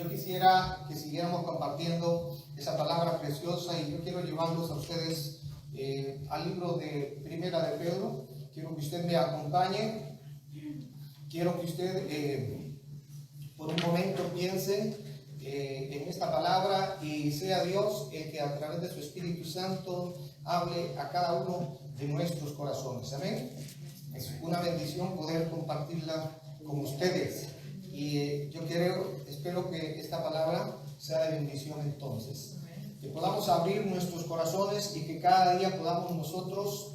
yo quisiera que siguiéramos compartiendo esa palabra preciosa y yo quiero llevarlos a ustedes al libro de Primera de Pedro. Quiero que usted me acompañe. Quiero que usted por un momento piense en esta palabra y sea Dios el que a través de su Espíritu Santo hable a cada uno de nuestros corazones. Amén. Es una bendición poder compartirla con ustedes. Y yo espero que esta palabra sea de bendición entonces. Que podamos abrir nuestros corazones y que cada día podamos nosotros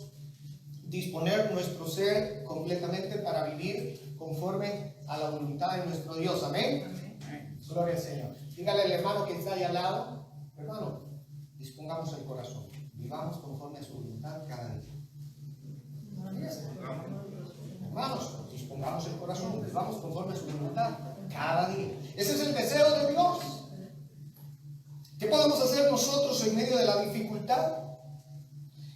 disponer nuestro ser completamente para vivir conforme a la voluntad de nuestro Dios. Amén. Amén. Gloria al Señor. Dígale al hermano que está ahí al lado: hermano, dispongamos el corazón. Vivamos conforme a su voluntad cada día. Hermanos, dispongamos el corazón, vivamos conforme a su voluntad cada día. Ese es el deseo de Dios. ¿Qué podemos hacer nosotros en medio de la dificultad?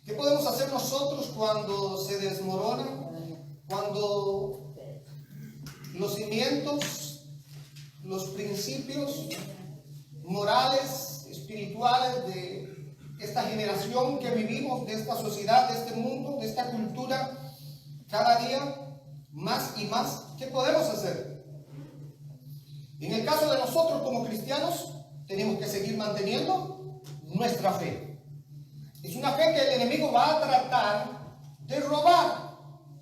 ¿Qué podemos hacer nosotros cuando se desmorona? Cuando los cimientos, los principios morales, espirituales de esta generación que vivimos, de esta sociedad, de este mundo, de esta cultura, cada día más y más, ¿qué podemos hacer? En el caso de nosotros como cristianos, tenemos que seguir manteniendo nuestra fe. Es una fe que el enemigo va a tratar de robar,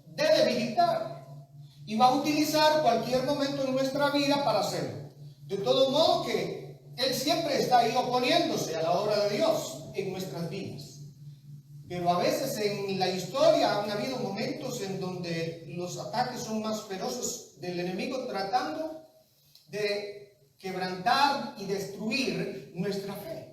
de debilitar, y va a utilizar cualquier momento en nuestra vida para hacerlo. De todo modo que él siempre está ahí oponiéndose a la obra de Dios en nuestras vidas. Pero a veces en la historia han habido momentos en donde los ataques son más feroces del enemigo, tratando de quebrantar y destruir nuestra fe.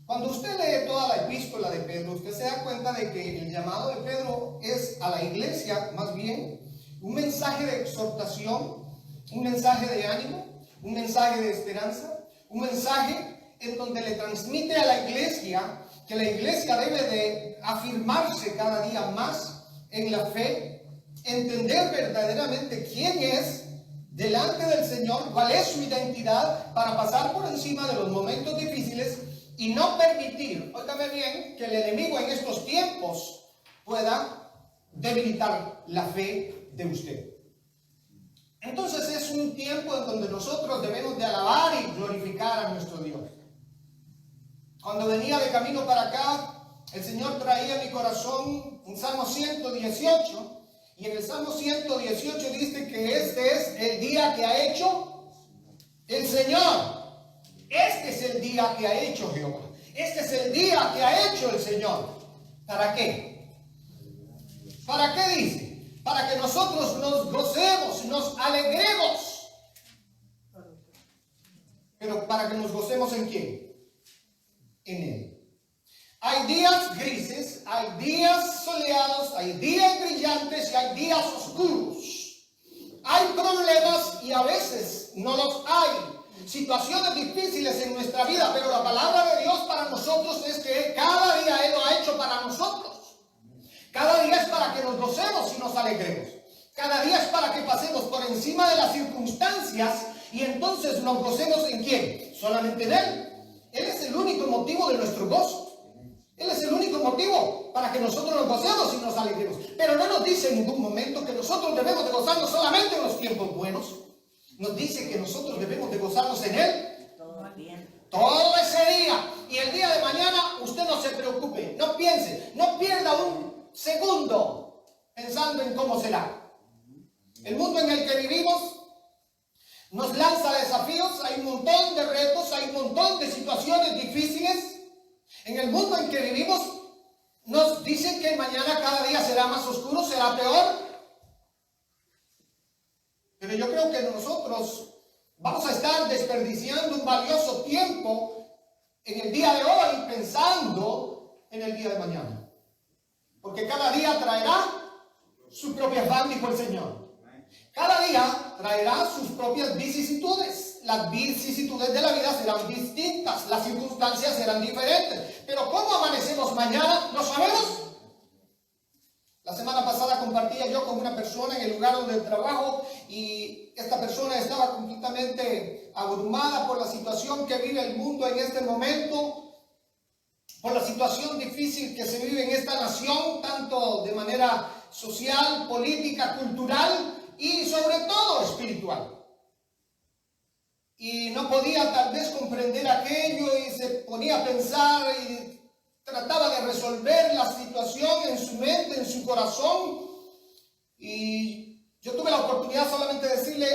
Cuando usted lee toda la epístola de Pedro, usted se da cuenta de que el llamado de Pedro es a la iglesia, más bien, un mensaje de exhortación, un mensaje de ánimo, un mensaje de esperanza, un mensaje en donde le transmite a la iglesia que la iglesia debe de afirmarse cada día más en la fe, entender verdaderamente quién es delante del Señor, cuál es su identidad, para pasar por encima de los momentos difíciles y no permitir, óigame bien, que el enemigo en estos tiempos pueda debilitar la fe de usted. Entonces es un tiempo en donde nosotros debemos de alabar y glorificar a nuestro Dios. Cuando venía de camino para acá, el Señor traía a mi corazón un Salmo 118, y en el Salmo 118 dice que este es el día que ha hecho el Señor. Este es el día que ha hecho Jehová. Este es el día que ha hecho el Señor. ¿Para qué? ¿Para qué dice? Para que nosotros nos gocemos, nos alegremos. Pero ¿para que nos gocemos en quién? En Él. Hay días grises, hay días soleados, hay días brillantes y hay días oscuros. Hay problemas y a veces no los hay. Situaciones difíciles en nuestra vida, pero la palabra de Dios para nosotros es que cada día Él lo ha hecho para nosotros. Cada día es para que nos gocemos y nos alegremos. Cada día es para que pasemos por encima de las circunstancias y entonces nos gocemos ¿en quién? Solamente en Él. Él es el único motivo de nuestro gozo. Él es el único motivo para que nosotros nos gocemos y nos alegremos. Pero no nos dice en ningún momento que nosotros debemos de gozarnos solamente en los tiempos buenos. Nos dice que nosotros debemos de gozarnos en Él todo ese día. Y el día de mañana usted no se preocupe, no piense, no pierda un segundo pensando en cómo será. El mundo en el que vivimos nos lanza desafíos, hay un montón de retos, hay un montón de situaciones difíciles. En el mundo en que vivimos nos dicen que mañana cada día será más oscuro, será peor. Pero yo creo que nosotros vamos a estar desperdiciando un valioso tiempo en el día de hoy pensando en el día de mañana. Porque cada día traerá su propio afán, dijo el Señor. Cada día traerá sus propias vicisitudes. Las vicisitudes de la vida serán distintas, las circunstancias serán diferentes. Pero ¿cómo amanecemos mañana? ¿No sabemos? La semana pasada compartía yo con una persona en el lugar donde trabajo y esta persona estaba completamente abrumada por la situación que vive el mundo en este momento, por la situación difícil que se vive en esta nación, tanto de manera social, política, cultural y sobre todo espiritual. Y no podía tal vez comprender aquello y se ponía a pensar y trataba de resolver la situación en su mente, en su corazón. Y yo tuve la oportunidad solamente de decirle,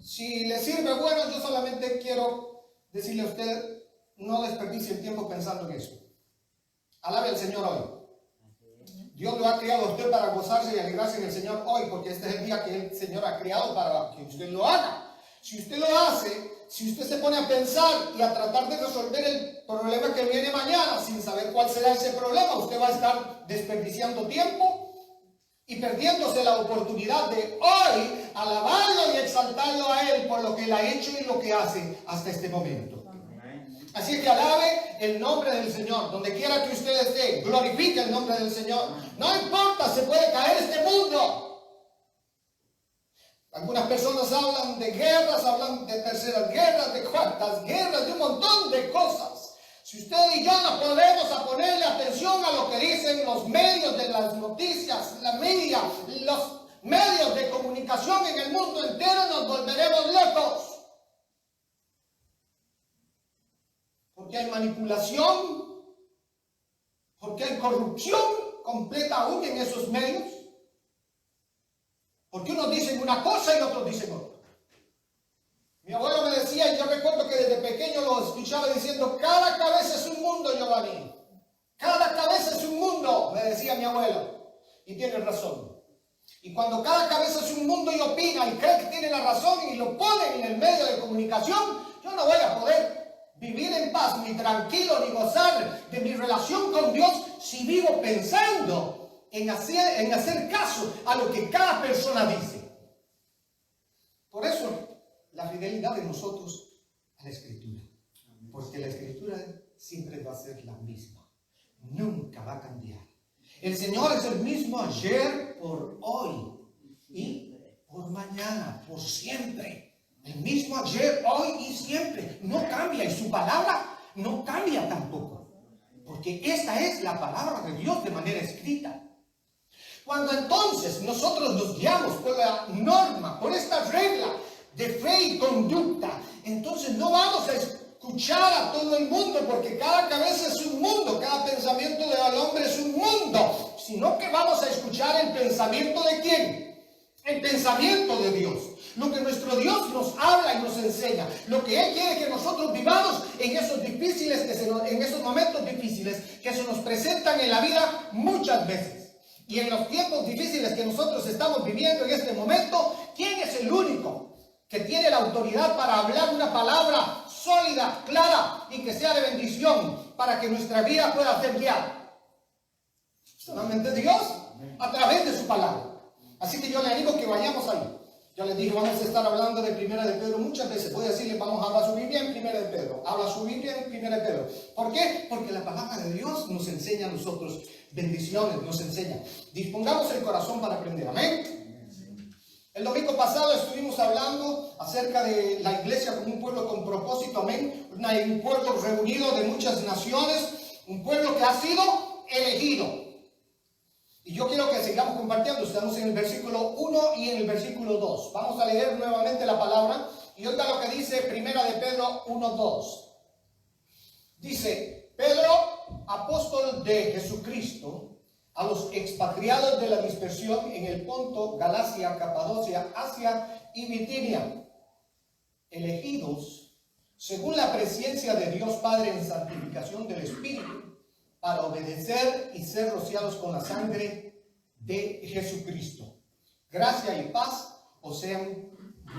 si le sirve, bueno, yo solamente quiero decirle a usted, no desperdicie el tiempo pensando en eso. Alabe al Señor hoy. Dios lo ha creado a usted para gozarse y alegrarse en el Señor hoy, porque este es el día que el Señor ha creado para que usted lo haga. Si usted lo hace, si usted se pone a pensar y a tratar de resolver el problema que viene mañana sin saber cuál será ese problema, usted va a estar desperdiciando tiempo y perdiéndose la oportunidad de hoy alabarlo y exaltarlo a Él por lo que Él ha hecho y lo que hace hasta este momento. Así que alabe el nombre del Señor. Donde quiera que usted esté, glorifique el nombre del Señor. No importa, se puede caer este mundo. Algunas personas hablan de guerras, hablan de terceras guerras, de cuartas guerras, de un montón de cosas. Si usted y yo nos ponemos a ponerle atención a lo que dicen los medios de las noticias, la media, los medios de comunicación en el mundo entero, nos volveremos locos. Porque hay manipulación, porque hay corrupción completa aún en esos medios. Porque unos dicen una cosa y otros dicen otra. Mi abuelo me decía, y yo recuerdo que desde pequeño lo escuchaba diciendo, cada cabeza es un mundo, Giovanni. Cada cabeza es un mundo, me decía mi abuelo. Y tiene razón. Y cuando cada cabeza es un mundo y opina y cree que tiene la razón y lo ponen en el medio de comunicación, yo no voy a poder vivir en paz, ni tranquilo, ni gozar de mi relación con Dios si vivo pensando en hacer caso a lo que cada persona dice. Por eso, la fidelidad de nosotros a la Escritura. Porque la Escritura siempre va a ser la misma. Nunca va a cambiar. El Señor es el mismo ayer, por hoy y por mañana, por siempre. El mismo ayer, hoy y siempre. No cambia y su palabra no cambia tampoco. Porque esta es la palabra de Dios de manera escrita. Cuando entonces nosotros nos guiamos por la norma, por esta regla de fe y conducta, entonces no vamos a escuchar a todo el mundo, porque cada cabeza es un mundo, cada pensamiento del hombre es un mundo, sino que vamos a escuchar el pensamiento de ¿quién? El pensamiento de Dios. Lo que nuestro Dios nos habla y nos enseña, lo que Él quiere que nosotros vivamos en esos en esos momentos difíciles que se nos presentan en la vida muchas veces. Y en los tiempos difíciles que nosotros estamos viviendo en este momento, ¿quién es el único que tiene la autoridad para hablar una palabra sólida, clara y que sea de bendición para que nuestra vida pueda ser guiada? Solamente Dios, a través de su palabra. Así que yo le animo que vayamos ahí. Yo les dije, vamos a estar hablando de Primera de Pedro muchas veces. Voy a decirle, vamos a hablar su Biblia en Primera de Pedro. Habla su Biblia en Primera de Pedro. ¿Por qué? Porque la palabra de Dios nos enseña a nosotros bendiciones, nos enseña. Dispongamos el corazón para aprender. Amén. El domingo pasado estuvimos hablando acerca de la iglesia como un pueblo con propósito. Amén. Un pueblo reunido de muchas naciones. Un pueblo que ha sido elegido. Y yo quiero que sigamos compartiendo. Estamos en el versículo 1 y en el versículo 2. Vamos a leer nuevamente la palabra. Y oiga lo que dice Primera de Pedro 1:2. Dice, Pedro, apóstol de Jesucristo, a los expatriados de la dispersión en el Ponto, Galacia, Capadocia, Asia y Bitinia, elegidos según la presencia de Dios Padre en santificación del Espíritu, para obedecer y ser rociados con la sangre de Jesucristo. Gracia y paz os sean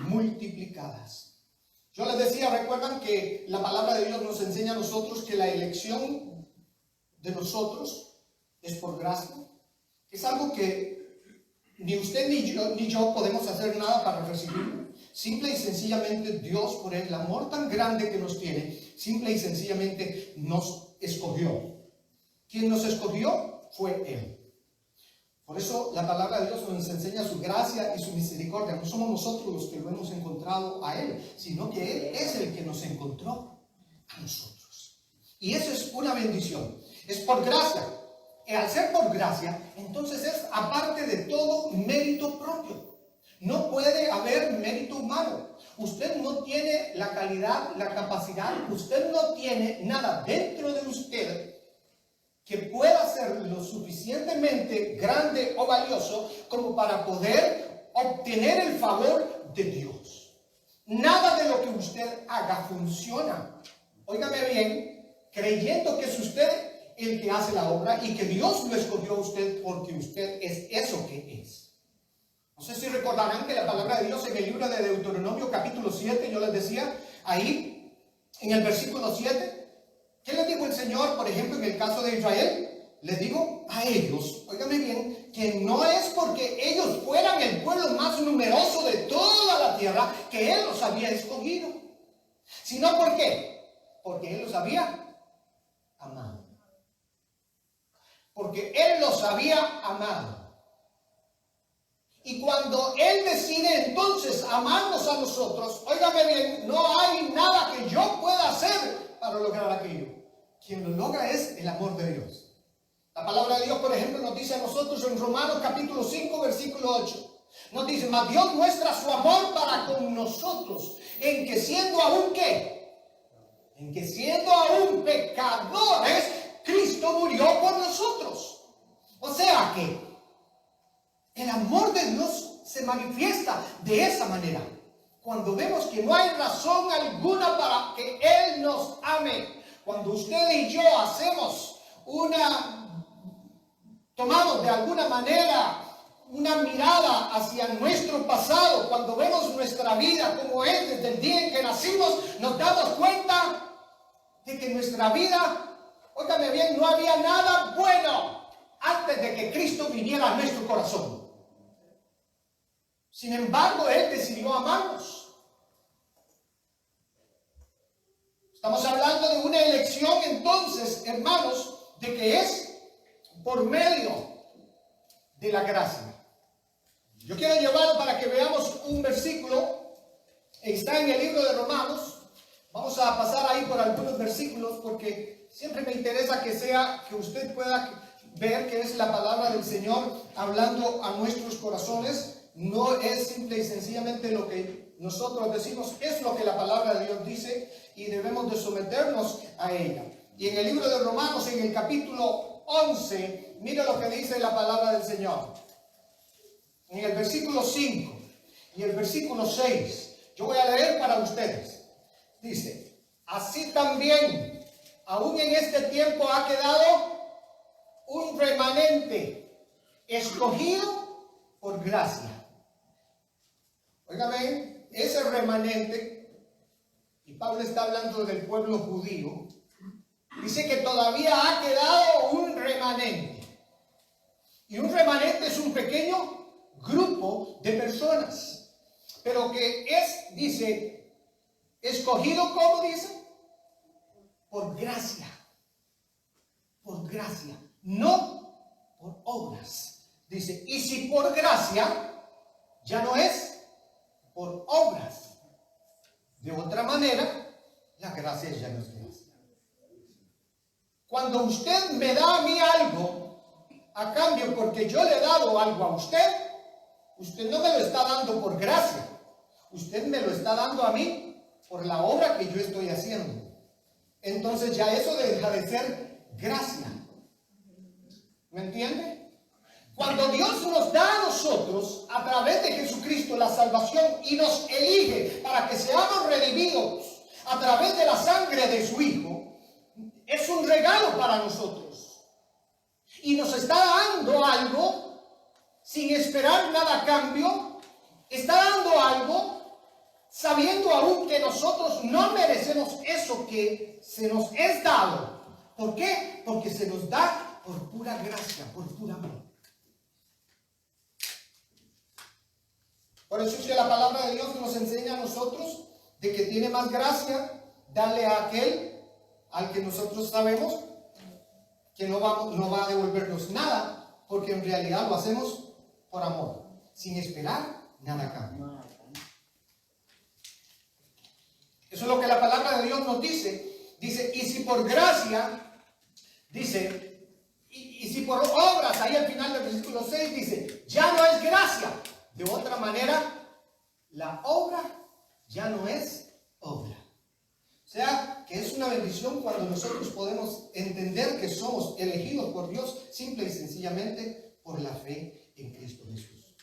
multiplicadas. Yo les decía, recuerdan que la palabra de Dios nos enseña a nosotros que la elección de nosotros es por gracia. Es algo que ni usted ni yo podemos hacer nada para recibirlo. Simple y sencillamente Dios, por el amor tan grande que nos tiene, simple y sencillamente nos escogió. Quien nos escogió fue Él. Por eso la palabra de Dios nos enseña su gracia y su misericordia. No somos nosotros los que lo hemos encontrado a Él, sino que Él es el que nos encontró a nosotros. Y eso es una bendición. Es por gracia. Y al ser por gracia, entonces es aparte de todo mérito propio. No puede haber mérito humano. Usted no tiene la calidad, la capacidad, usted no tiene nada dentro de usted que pueda ser lo suficientemente grande o valioso como para poder obtener el favor de Dios. Nada de lo que usted haga funciona. Óigame bien, creyendo que es usted el que hace la obra y que Dios lo escogió a usted porque usted es eso que es. No sé si recordarán que la palabra de Dios en el libro de Deuteronomio capítulo 7, yo les decía ahí en el versículo 7, ¿qué les dijo el Señor, por ejemplo, en el caso de Israel? Les digo a ellos, óigame bien, que no es porque ellos fueran el pueblo más numeroso de toda la tierra que Él los había escogido, sino ¿por qué? Porque Él los había amado. Porque Él los había amado. Y cuando Él decide entonces amarnos a nosotros, óigame bien, no hay nada que yo pueda hacer para lograr aquello. Quien lo logra es el amor de Dios. La palabra de Dios, por ejemplo, nos dice a nosotros en Romanos capítulo 5, versículo 8. Nos dice, mas Dios muestra su amor para con nosotros, en que siendo aún ¿qué? En que siendo aún pecadores, Cristo murió por nosotros. O sea que el amor de Dios se manifiesta de esa manera. Cuando vemos que no hay razón alguna para que Él nos ame. Cuando usted y yo tomamos de alguna manera una mirada hacia nuestro pasado, cuando vemos nuestra vida como es desde el día en que nacimos, nos damos cuenta de que nuestra vida, óigame bien, no había nada bueno antes de que Cristo viniera a nuestro corazón. Sin embargo, Él decidió amarnos. Estamos hablando de una elección entonces, hermanos, de que es por medio de la gracia. Yo quiero llevar para que veamos un versículo, está en el libro de Romanos. Vamos a pasar ahí por algunos versículos porque siempre me interesa que usted pueda ver que es la palabra del Señor hablando a nuestros corazones. No es simple y sencillamente lo que nosotros decimos, es lo que la palabra de Dios dice y debemos de someternos a ella. Y en el libro de Romanos, en el capítulo 11, mira lo que dice la palabra del Señor. En el versículo 5 y el versículo 6, yo voy a leer para ustedes. Dice, así también, aún en este tiempo ha quedado un remanente escogido por gracia. Óigame, ese remanente, y Pablo está hablando del pueblo judío, dice que todavía ha quedado un remanente. Y un remanente es un pequeño grupo de personas, pero que es, dice, escogido, ¿cómo dice? Por gracia. Por gracia, no por obras. Dice, y si por gracia, ya no es por obras. De otra manera, la gracia ya no es gracia. Cuando usted me da a mí algo a cambio porque yo le he dado algo a usted, usted no me lo está dando por gracia. Usted me lo está dando a mí por la obra que yo estoy haciendo. Entonces ya eso deja de ser gracia. ¿Me entiende? Cuando Dios nos da a nosotros, a través de Jesucristo, la salvación y nos elige para que seamos redimidos a través de la sangre de su Hijo, es un regalo para nosotros. Y nos está dando algo sin esperar nada a cambio. Está dando algo sabiendo aún que nosotros no merecemos eso que se nos es dado. ¿Por qué? Porque se nos da por pura gracia, por pura amor. Por eso es que la palabra de Dios nos enseña a nosotros de que tiene más gracia darle a aquel al que nosotros sabemos que no va a devolvernos nada, porque en realidad lo hacemos por amor, sin esperar nada a cambio. Eso es lo que la palabra de Dios nos dice. Dice, y si por gracia, dice, y si por obras, ahí al final del versículo 6 dice, ya no es gracia. De otra manera, la obra ya no es obra. O sea, que es una bendición cuando nosotros podemos entender que somos elegidos por Dios simple y sencillamente por la fe en Cristo Jesús.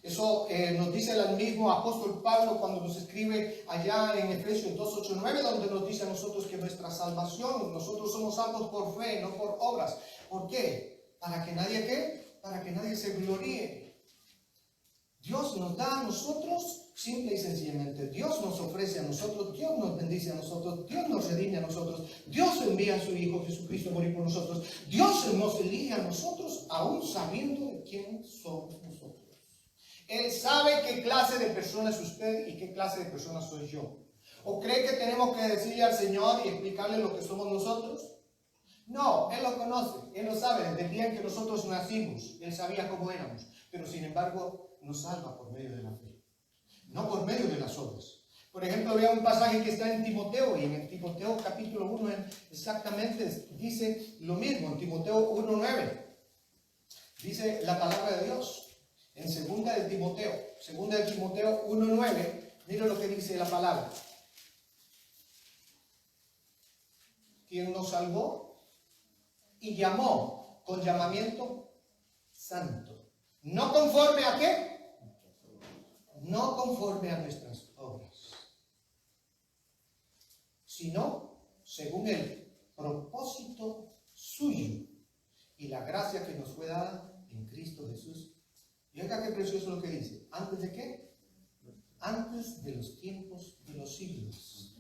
Eso nos dice el mismo apóstol Pablo cuando nos escribe allá en Efesios 2, 8, 9, donde nos dice a nosotros que nuestra salvación, nosotros somos salvos por fe, no por obras. ¿Por qué? ¿Para que nadie qué? Para que nadie se gloríe. Dios nos da a nosotros simple y sencillamente. Dios nos ofrece a nosotros, Dios nos bendice a nosotros, Dios nos redime a nosotros, Dios envía a su Hijo Jesucristo a morir por nosotros, Dios nos elige a nosotros aún sabiendo de quién somos nosotros. Él sabe qué clase de persona es usted y qué clase de persona soy yo. ¿O cree que tenemos que decirle al Señor y explicarle lo que somos nosotros? No, Él lo conoce, Él lo sabe. Desde el día en que nosotros nacimos, Él sabía cómo éramos. Pero sin embargo, nos salva por medio de la fe, no por medio de las obras. Por ejemplo, vea un pasaje que está en Timoteo, y en el Timoteo capítulo 1 exactamente dice lo mismo. En Timoteo 1:9 dice la palabra de Dios. En segunda de Timoteo 1:9, mira lo que dice la palabra. Quien nos salvó y llamó con llamamiento santo. ¿No conforme a qué? No conforme a nuestras obras, sino según el propósito suyo y la gracia que nos fue dada en Cristo Jesús. Y oiga qué precioso lo que dice. ¿Antes de qué? Antes de los tiempos de los siglos.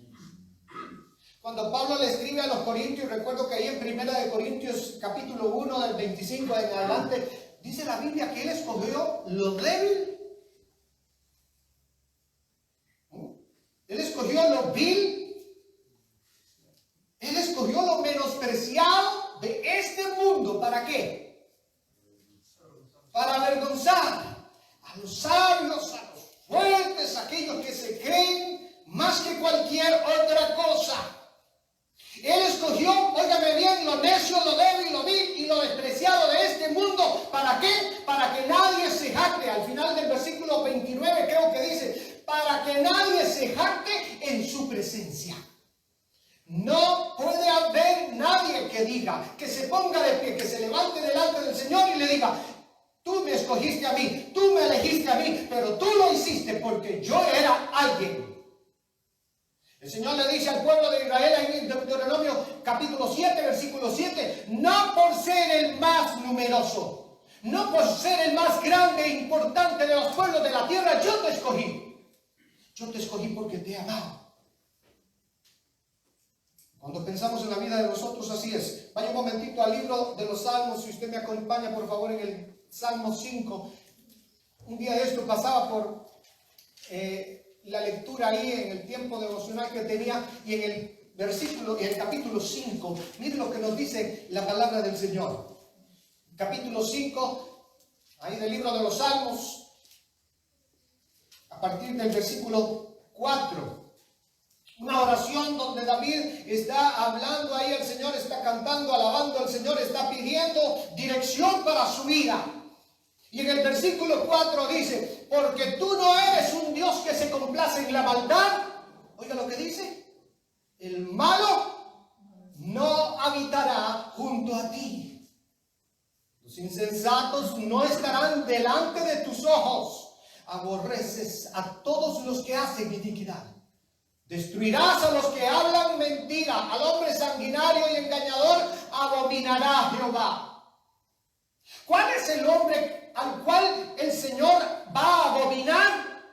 Cuando Pablo le escribe a los Corintios, recuerdo que ahí en 1 Corintios capítulo 1 del 25 en adelante, dice la Biblia que él escogió lo débil. Él escogió lo vil. Él escogió lo menospreciado de este mundo. ¿Para qué? Para avergonzar a los sabios, a los fuertes, a aquellos que se creen más que cualquier otra cosa. Él escogió, óigame bien, lo necio, lo débil, lo vil y lo despreciado de este mundo. ¿Para qué? Para que nadie se jacte. Al final del versículo 29 creo que dice, para que nadie se jacte en su presencia. No puede haber nadie que diga, que se ponga de pie, que se levante delante del Señor y le diga, tú me escogiste a mí, tú me elegiste a mí, pero tú lo hiciste porque yo era alguien. El Señor le dice al pueblo de Israel en Deuteronomio capítulo 7, versículo 7, no por ser el más numeroso, no por ser el más grande e importante de los pueblos de la tierra, yo te escogí. Yo te escogí porque te he amado. Cuando pensamos en la vida de nosotros, así es. Vaya un momentito al libro de los Salmos, si usted me acompaña, por favor, en el Salmo 5. Un día de esto pasaba por la lectura ahí en el tiempo devocional que tenía, y en el versículo, en el capítulo 5, mire lo que nos dice la palabra del Señor. Capítulo 5, ahí del libro de los Salmos, a partir del versículo 4. Una oración donde David está hablando ahí, el Señor está cantando, alabando al Señor, está pidiendo dirección para su vida. Y en el versículo 4 dice, porque tú no eres un Dios que se complace en la maldad. Oiga lo que dice, el malo no habitará junto a ti. Los insensatos no estarán delante de tus ojos. Aborreces a todos los que hacen iniquidad. Destruirás a los que hablan mentira, al hombre sanguinario y engañador abominará Jehová. ¿Cuál es el hombre al cual el Señor va a abominar?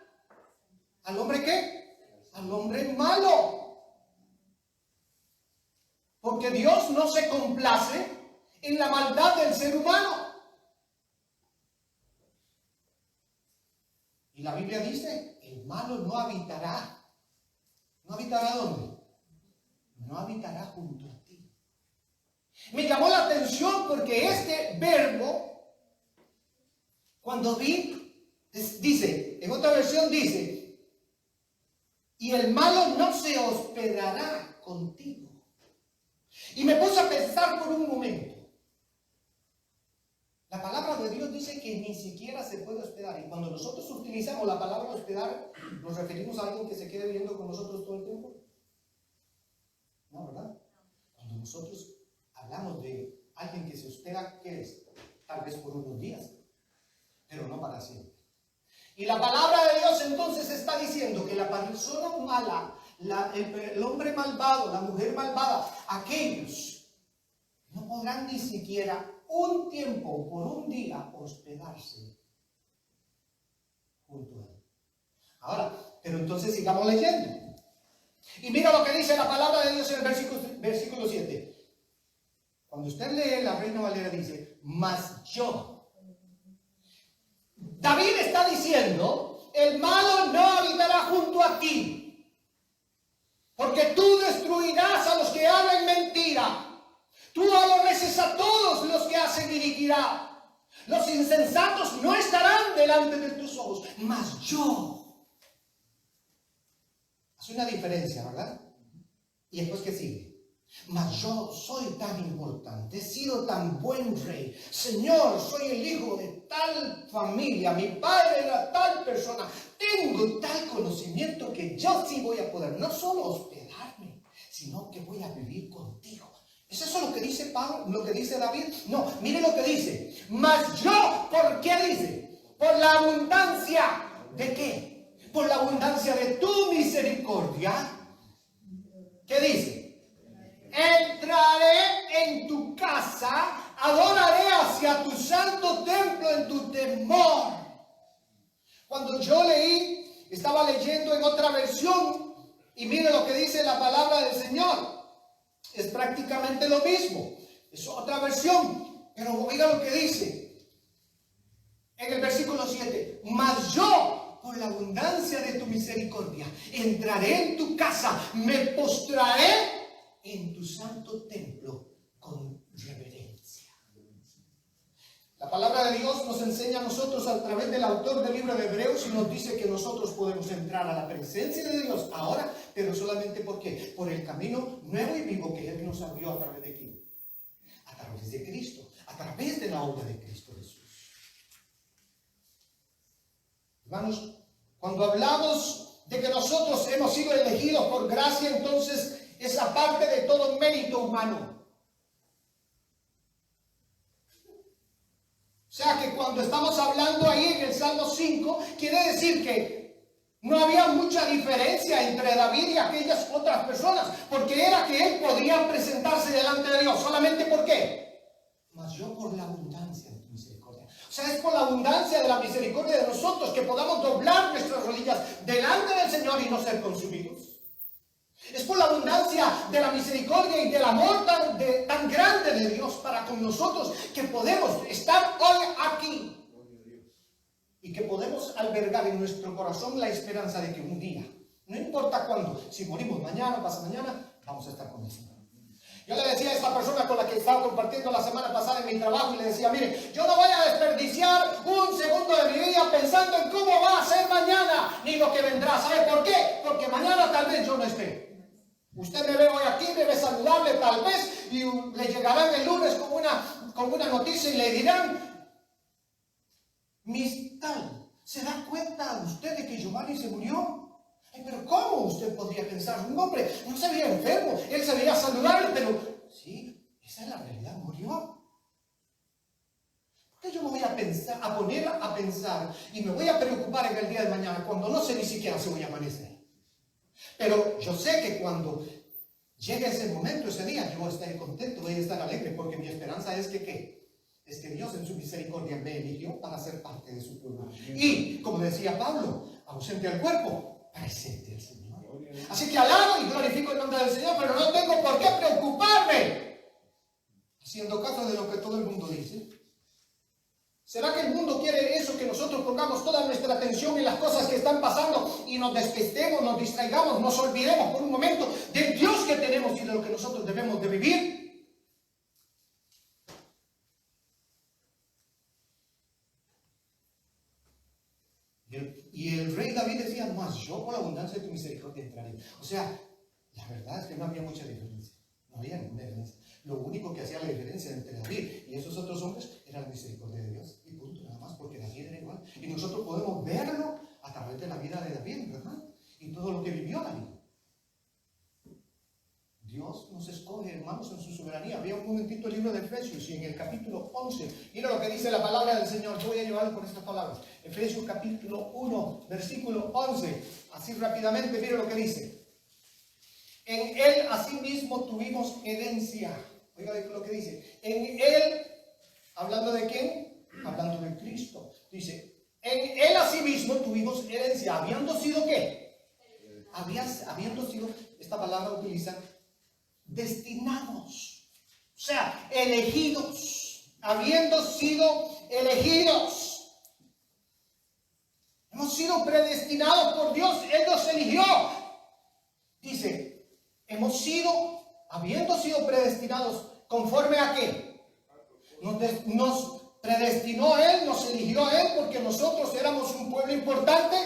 ¿Al hombre qué? Al hombre malo. Porque Dios no se complace en la maldad del ser humano. Y la Biblia dice, el malo no habitará. ¿No habitará dónde? No habitará junto a ti. Me llamó la atención porque este verbo Cuando dice, en otra versión dice, y el malo no se hospedará contigo. Y me puse a pensar por un momento. La palabra de Dios dice que ni siquiera se puede hospedar. Y cuando nosotros utilizamos la palabra hospedar, ¿nos referimos a alguien que se quede viviendo con nosotros todo el tiempo? No, ¿verdad? Cuando nosotros hablamos de alguien que se hospeda, ¿qué es? Tal vez por unos días, pero no para siempre. Y la palabra de Dios entonces está diciendo que la persona mala, el hombre malvado, la mujer malvada, aquellos no podrán ni siquiera un tiempo, por un día, hospedarse junto a él. Ahora, pero entonces sigamos leyendo. Y mira lo que dice la palabra de Dios en el versículo 7. Cuando usted lee, la Reina Valera dice, mas yo. David está diciendo, el malo no habitará junto a ti, porque tú destruirás a los que hablan mentira. Tú aborreces a todos los que hacen iniquidad. Los insensatos no estarán delante de tus ojos, mas yo. Hace una diferencia, ¿verdad? Y después, ¿qué sigue? Mas yo soy tan importante, he sido tan buen rey. Señor, soy el hijo de tal familia, mi padre era tal persona. Tengo tal conocimiento que yo sí voy a poder no solo hospedarme, sino que voy a vivir contigo. ¿Es eso lo que dice Pablo, lo que dice David? No, mire lo que dice. Mas yo, ¿por qué dice? Por la abundancia, ¿de qué? Por la abundancia de tu misericordia. ¿Qué dice? Entraré en tu casa, adoraré hacia tu santo templo en tu temor. Cuando yo leí, estaba leyendo en otra versión, y mire lo que dice la palabra del Señor. Es prácticamente lo mismo, es otra versión, pero oiga lo que dice en el versículo 7. Mas yo, por la abundancia de tu misericordia, entraré en tu casa, me postraré en tu santo templo con reverencia. La palabra de Dios nos enseña a nosotros a través del autor del libro de Hebreos y nos dice que nosotros podemos entrar a la presencia de Dios ahora, pero solamente ¿por qué? Por el camino nuevo y vivo que Él nos abrió a través de quién? A través de Cristo, a través de la obra de Cristo Jesús. Hermanos, cuando hablamos de que nosotros hemos sido elegidos por gracia, entonces es aparte de todo mérito humano. O sea que cuando estamos hablando ahí en el Salmo 5, quiere decir que no había mucha diferencia entre David y aquellas otras personas, porque era que él podía presentarse delante de Dios. ¿Solamente por qué? Mas yo por la abundancia de tu misericordia. O sea, es por la abundancia de la misericordia de nosotros que podamos doblar nuestras rodillas delante del Señor y no ser consumidos. Es por la abundancia de la misericordia y del amor tan grande de Dios para con nosotros que podemos estar hoy aquí y que podemos albergar en nuestro corazón la esperanza de que un día, no importa cuándo, si morimos mañana o pasado mañana, vamos a estar con el Señor. Yo le decía a esta persona con la que estaba compartiendo la semana pasada en mi trabajo y le decía, mire, yo no voy a desperdiciar un segundo de mi vida pensando en cómo va a ser mañana ni lo que vendrá. ¿Sabe por qué? Porque mañana tal vez yo no esté. Usted me ve hoy aquí, me ve saludable tal vez, y le llegarán el lunes con una noticia y le dirán, Miss tal, ¿se da cuenta usted de que Giovanni se murió? Pero ¿cómo usted podría pensar? Un hombre no se veía enfermo, él se veía saludable, pero sí, esa es la realidad, murió. ¿Por qué yo me voy a poner a pensar y me voy a preocupar en el día de mañana cuando no sé ni siquiera si voy a amanecer? Pero yo sé que cuando llegue ese momento, ese día, yo estaré contento, voy a estar alegre, porque mi esperanza es que ¿qué? Es que Dios en su misericordia me eligió para ser parte de su pueblo. Y, como decía Pablo, ausente al cuerpo, presente al Señor. Así que alabo y glorifico el nombre del Señor, pero no tengo por qué preocuparme, haciendo caso de lo que todo el mundo dice. ¿Será que el mundo quiere eso, que nosotros pongamos toda nuestra atención en las cosas que están pasando y nos despistemos, nos distraigamos, nos olvidemos por un momento del Dios que tenemos y de lo que nosotros debemos de vivir? Y el rey David decía, más yo por la abundancia de tu misericordia entraré. O sea, la verdad es que no había mucha diferencia. No había ninguna diferencia. Lo único que hacía la diferencia entre David y esos otros hombres era la misericordia de Dios. Y punto, nada más, porque David era igual. Y nosotros podemos verlo a través de la vida de David, ¿verdad? Y todo lo que vivió David. Dios nos escoge, hermanos, en su soberanía. Vea un momentito el libro de Efesios y en el capítulo 11, mira lo que dice la palabra del Señor. Yo voy a llevarlo por estas palabras. Efesios capítulo 1, versículo 11. Así rápidamente, mira lo que dice. En Él asimismo tuvimos herencia. Oiga lo que dice. En Él, ¿hablando de quién? Hablando de Cristo. Dice, en Él asimismo tuvimos herencia. ¿Habiendo sido qué? Habiendo sido, esta palabra utiliza destinados, o sea, elegidos, habiendo sido elegidos. Hemos sido predestinados por Dios, Él nos eligió. Dice, habiendo sido predestinados, ¿conforme a qué? Nos predestinó Él, nos eligió Él porque nosotros éramos un pueblo importante.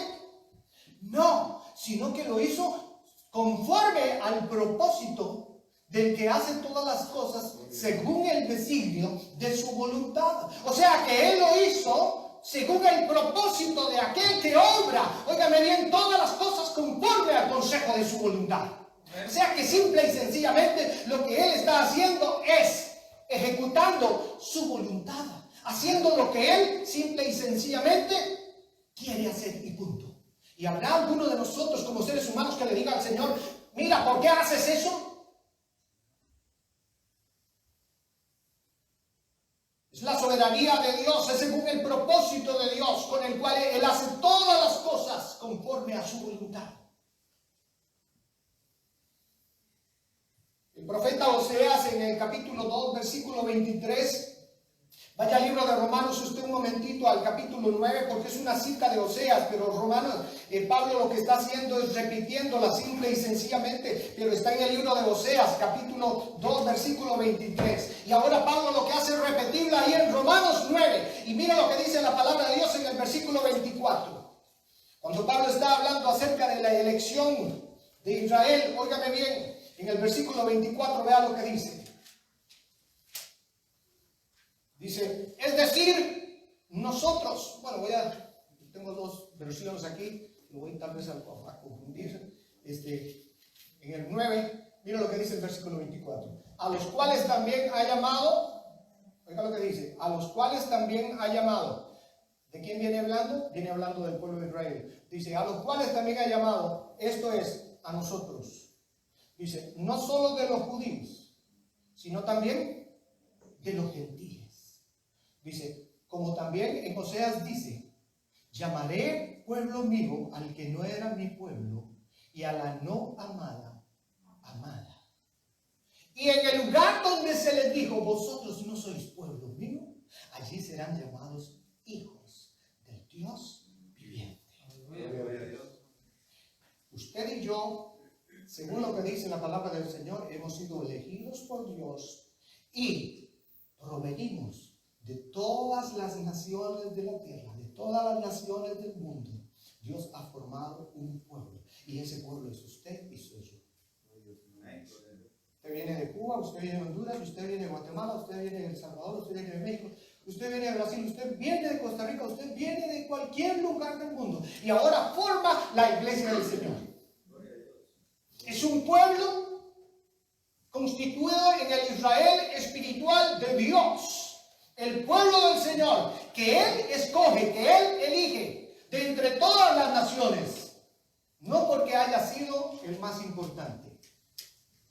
No, sino que lo hizo conforme al propósito del que hace todas las cosas según el designio de su voluntad. O sea que Él lo hizo según el propósito de aquel que obra, óigame bien, todas las cosas conforme al consejo de su voluntad. O sea que simple y sencillamente lo que Él está haciendo es ejecutando su voluntad, haciendo lo que Él simple y sencillamente quiere hacer y punto. Y habrá alguno de nosotros como seres humanos que le diga al Señor, mira, ¿por qué haces eso? Es la soberanía de Dios, es según el propósito de Dios con el cual Él hace todas las cosas conforme a su voluntad. El profeta Oseas en el capítulo 2, versículo 23, vaya al libro de Romanos usted un momentito al capítulo 9, porque es una cita de Oseas, pero Pablo lo que está haciendo es repitiéndola simple y sencillamente, pero está en el libro de Oseas, capítulo 2, versículo 23. Y ahora Pablo lo que hace es repetirla ahí en Romanos 9. Y mira lo que dice la palabra de Dios en el versículo 24. Cuando Pablo está hablando acerca de la elección de Israel, óigame bien, en el versículo 24, vea lo que dice. Dice, es decir, nosotros, bueno, tengo dos versiones aquí, lo voy tal vez a confundir. En el 9, mira lo que dice el versículo 24. A los cuales también ha llamado, oiga lo que dice, a los cuales también ha llamado. ¿De quién viene hablando? Viene hablando del pueblo de Israel. Dice, a los cuales también ha llamado, esto es, a nosotros. Dice, no solo de los judíos, sino también de los gentiles. Dice, como también en Oseas dice, llamaré pueblo mío al que no era mi pueblo y a la no amada, amada. Y en el lugar donde se les dijo, vosotros no sois pueblo mío, allí serán llamados hijos del Dios viviente. Usted y yo, según lo que dice la palabra del Señor, hemos sido elegidos por Dios y provenimos de todas las naciones de la tierra, de todas las naciones del mundo. Dios ha formado un pueblo y ese pueblo es usted y soy yo. Usted viene de Cuba, usted viene de Honduras, usted viene de Guatemala, usted viene de El Salvador, usted viene de México, usted viene de Brasil, usted viene de Costa Rica, usted viene de cualquier lugar del mundo y ahora forma la iglesia del Señor. Es un pueblo constituido en el Israel espiritual de Dios. El pueblo del Señor, que Él escoge, que Él elige de entre todas las naciones, no porque haya sido el más importante.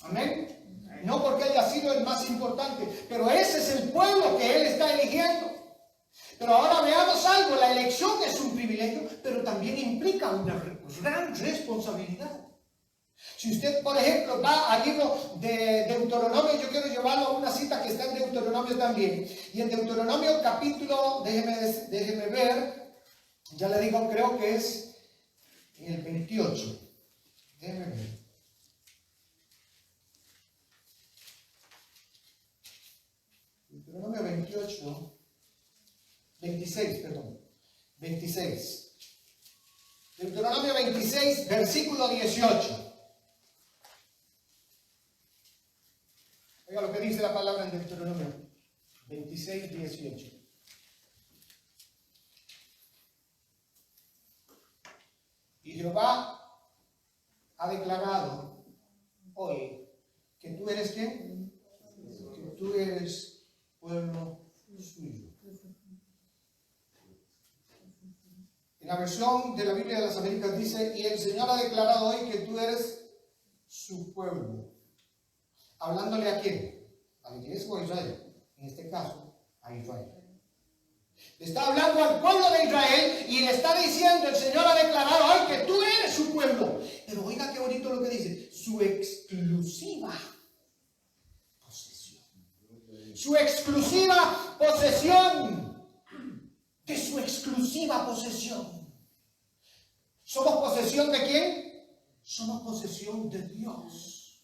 Amén. No porque haya sido el más importante, pero ese es el pueblo que Él está eligiendo. Pero ahora veamos algo, la elección es un privilegio, pero también implica una gran responsabilidad. Si usted, por ejemplo, va al libro de Deuteronomio, yo quiero llevarlo a una cita que está en Deuteronomio también. Y en Deuteronomio capítulo, déjeme ver, ya le digo, creo que es en el 28. Déjeme ver. Deuteronomio 26, perdón. 26. Deuteronomio 26, versículo 18. Oiga lo que dice la palabra en Deuteronomio 26, 18. Y Jehová ha declarado hoy que tú eres ¿quién? Que tú eres pueblo suyo. En la versión de la Biblia de las Américas dice, y el Señor ha declarado hoy que tú eres su pueblo. ¿Hablándole a quién? ¿A la iglesia o a Israel? En este caso, a Israel. Le está hablando al pueblo de Israel y le está diciendo, el Señor ha declarado hoy que tú eres su pueblo. Pero oiga qué bonito lo que dice, su exclusiva posesión. Su exclusiva posesión. De su exclusiva posesión. ¿Somos posesión de quién? Somos posesión de Dios.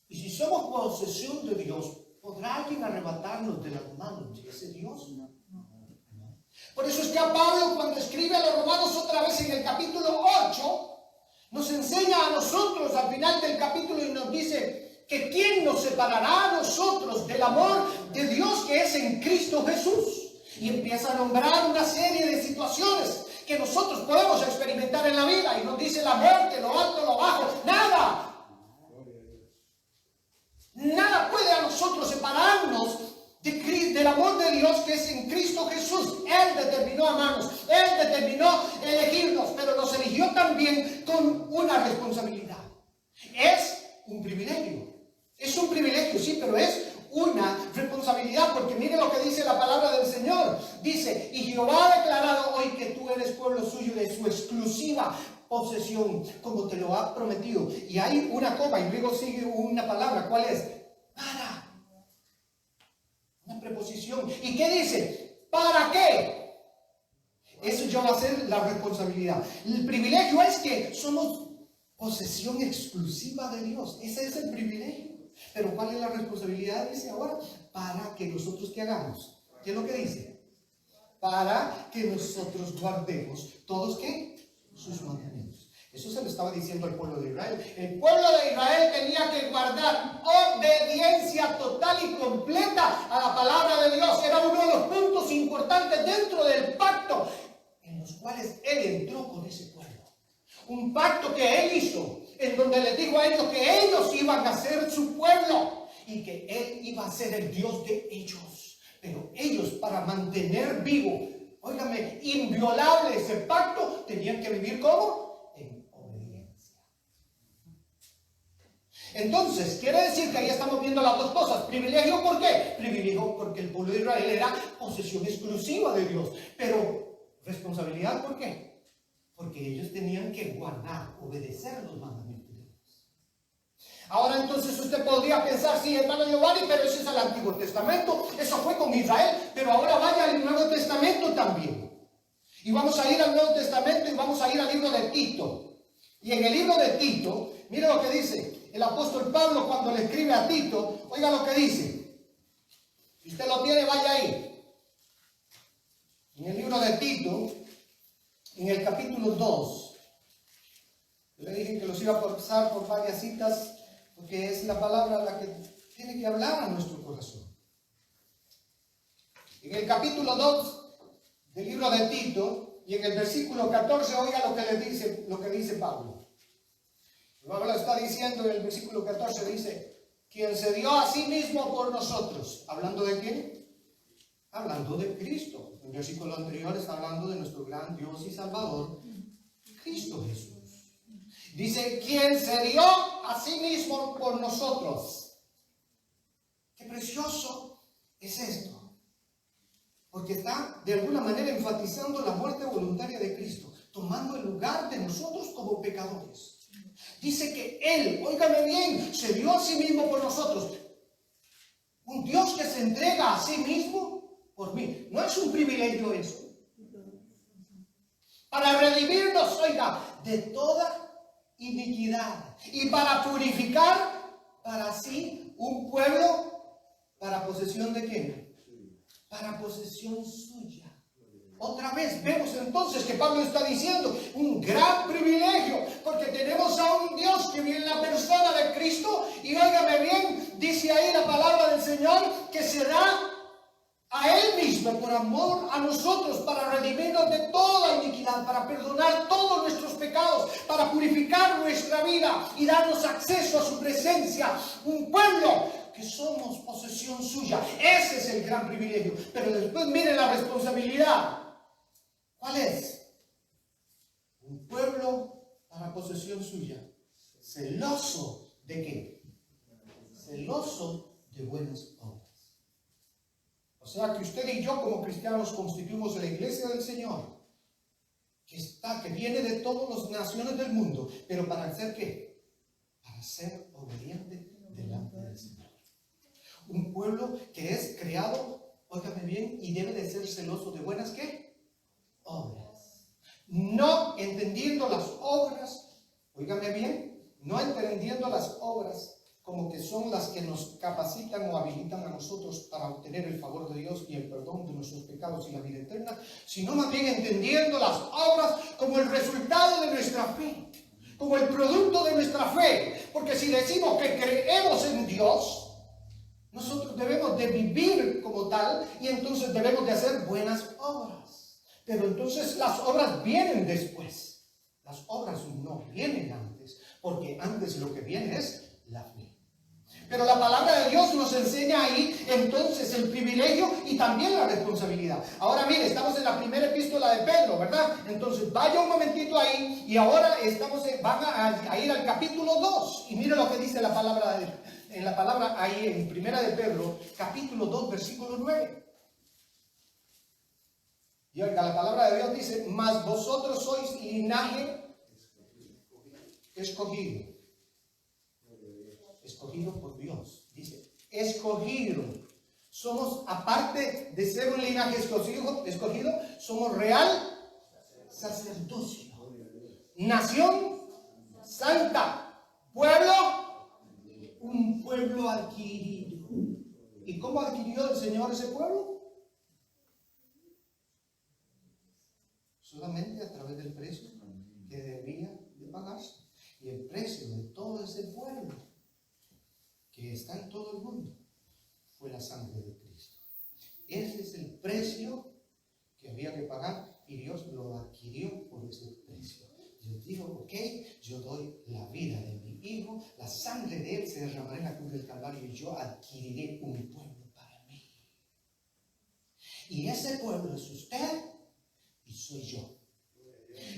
Y si somos posesión de Dios, ¿podrá alguien arrebatarnos de las manos de ese Dios? No. Por eso es que a Pablo, cuando escribe a los romanos otra vez en el capítulo 8, nos enseña a nosotros al final del capítulo y nos dice que ¿quién nos separará a nosotros del amor de Dios que es en Cristo Jesús? Y empieza a nombrar una serie de situaciones que nosotros podemos experimentar en la vida. Y nos dice la muerte, lo alto, lo bajo. Nada. Nada puede a nosotros separarnos del amor de Dios que es en Cristo Jesús. Él determinó amarnos. Él determinó elegirnos. Pero nos eligió también con una responsabilidad. Es un privilegio. Es un privilegio, sí, pero es una responsabilidad, porque mire lo que dice la palabra del Señor. Dice, y Jehová ha declarado hoy que tú eres pueblo suyo de su exclusiva posesión, como te lo ha prometido. Y hay una coma y luego sigue una palabra. ¿Cuál es? Para. Una preposición. ¿Y qué dice? ¿Para qué? Eso ya va a ser la responsabilidad. El privilegio es que somos posesión exclusiva de Dios. Ese es el privilegio. Pero ¿cuál es la responsabilidad? Dice ahora, para que nosotros ¿qué hagamos? ¿Qué es lo que dice? Para que nosotros guardemos todos ¿qué? Sus mandamientos. Eso se lo estaba diciendo al pueblo de Israel. El pueblo de Israel tenía que guardar obediencia total y completa a la palabra de Dios. Era uno de los puntos importantes dentro del pacto en los cuales Él entró con ese pueblo. Un pacto que Él hizo, en donde les dijo a ellos que ellos iban a ser su pueblo y que Él iba a ser el Dios de ellos. Pero ellos, para mantener vivo, óigame, inviolable ese pacto, tenían que vivir ¿cómo? En obediencia. Entonces, quiere decir que ahí estamos viendo las dos cosas. Privilegio, ¿por qué? Privilegio porque el pueblo de Israel era posesión exclusiva de Dios. Pero responsabilidad, ¿por qué? Porque ellos tenían que guardar, obedecer los mandamientos de Dios. Ahora entonces usted podría pensar, sí, hermano Giovanni, pero eso es el Antiguo Testamento, eso fue con Israel, pero ahora vaya al Nuevo Testamento también. Y vamos a ir al Nuevo Testamento y vamos a ir al libro de Tito. Y en el libro de Tito, mire lo que dice el apóstol Pablo cuando le escribe a Tito, oiga lo que dice. Si usted lo tiene, vaya ahí. En el libro de Tito, en el capítulo 2, le dije que los iba a pasar por varias citas, porque es la palabra la que tiene que hablar a nuestro corazón. En el capítulo 2 del libro de Tito, y en el versículo 14, oiga lo que dice Pablo. Pablo está diciendo en el versículo 14, dice, quien se dio a sí mismo por nosotros. ¿Hablando de quién? Hablando de Cristo. El versículo anterior está hablando de nuestro gran Dios y Salvador, Cristo Jesús. Dice, quien se dio a sí mismo por nosotros. Qué precioso es esto. Porque está de alguna manera enfatizando la muerte voluntaria de Cristo, tomando el lugar de nosotros como pecadores. Dice que Él, óigame bien, se dio a sí mismo por nosotros. Un Dios que se entrega a sí mismo por mí. ¿No es un privilegio eso? Para redimirnos, oiga, de toda iniquidad y para purificar para sí un pueblo, ¿para posesión de quién? Para posesión suya. Otra vez vemos entonces que Pablo está diciendo un gran privilegio, porque tenemos a un Dios que viene en la persona de Cristo, y óigame bien, dice ahí la palabra del Señor, que se da a Él mismo por amor a nosotros, para redimirnos de toda iniquidad, para perdonar todos nuestros pecados, para purificar nuestra vida y darnos acceso a su presencia, un pueblo que somos posesión suya. Ese es el gran privilegio. Pero después miren la responsabilidad. ¿Cuál es? Un pueblo para posesión suya. Celoso ¿de qué? Celoso de buenas obras. O sea que usted y yo como cristianos constituimos la iglesia del Señor, que viene de todas las naciones del mundo. ¿Pero para hacer qué? Para ser obediente delante del Señor. Un pueblo que es creado, óigame bien, y debe de ser celoso de buenas ¿qué? Obras. No entendiendo las obras, óigame bien, no entendiendo las obras como que son las que nos capacitan o habilitan a nosotros para obtener el favor de Dios y el perdón de nuestros pecados y la vida eterna, sino más bien entendiendo las obras como el resultado de nuestra fe, como el producto de nuestra fe. Porque si decimos que creemos en Dios, nosotros debemos de vivir como tal, y entonces debemos de hacer buenas obras. Pero entonces las obras vienen después. Las obras no vienen antes, porque antes lo que viene es la fe. Pero la palabra de Dios nos enseña ahí entonces el privilegio y también la responsabilidad. Ahora mire, estamos en la primera epístola de Pedro, ¿verdad? Entonces vaya un momentito ahí, y ahora van a ir al capítulo 2. Y mire lo que dice la palabra en la palabra ahí en primera de Pedro, capítulo 2, versículo 9. Y oiga, la palabra de Dios dice: mas vosotros sois linaje escogido. Escogido por Dios. Dice, escogido. Somos, aparte de ser un linaje escogido, somos real sacerdocio, nación santa, pueblo, un pueblo adquirido. ¿Y cómo adquirió el Señor ese pueblo? Solamente a través del precio que debía de pagarse. Y el precio de todo ese pueblo que está en todo el mundo fue la sangre de Cristo. Ese es el precio que había que pagar, y Dios lo adquirió por ese precio. Dios dijo, ok, yo doy la vida de mi hijo, la sangre de él se derramará en la cruz del Calvario, y yo adquiriré un pueblo para mí. Y ese pueblo es usted y soy yo.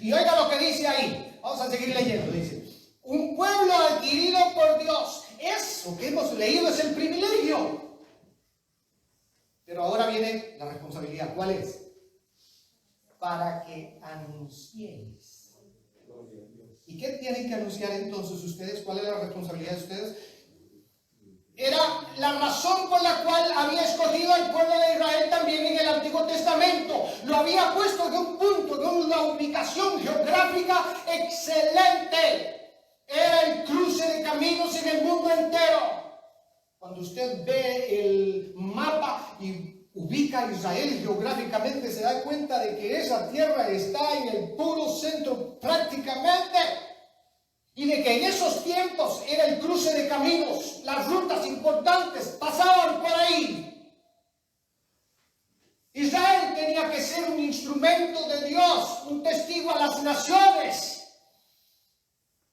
Y oiga lo que dice ahí. Vamos a seguir leyendo. Dice, un pueblo adquirido por Dios. Eso que hemos leído es el privilegio. Pero ahora viene la responsabilidad. ¿Cuál es? Para que anunciéis. ¿Y qué tienen que anunciar entonces ustedes? ¿Cuál es la responsabilidad de ustedes? Era la razón por la cual había escogido al pueblo de Israel también en el Antiguo Testamento. Lo había puesto en un punto, en una ubicación geográfica excelente. Era el cruce de caminos en el mundo entero. Cuando usted ve el mapa y ubica a Israel geográficamente, se da cuenta de que esa tierra está en el puro centro prácticamente. Y de que en esos tiempos era el cruce de caminos, las rutas importantes pasaban por ahí. Israel tenía que ser un instrumento de Dios, un testigo a las naciones.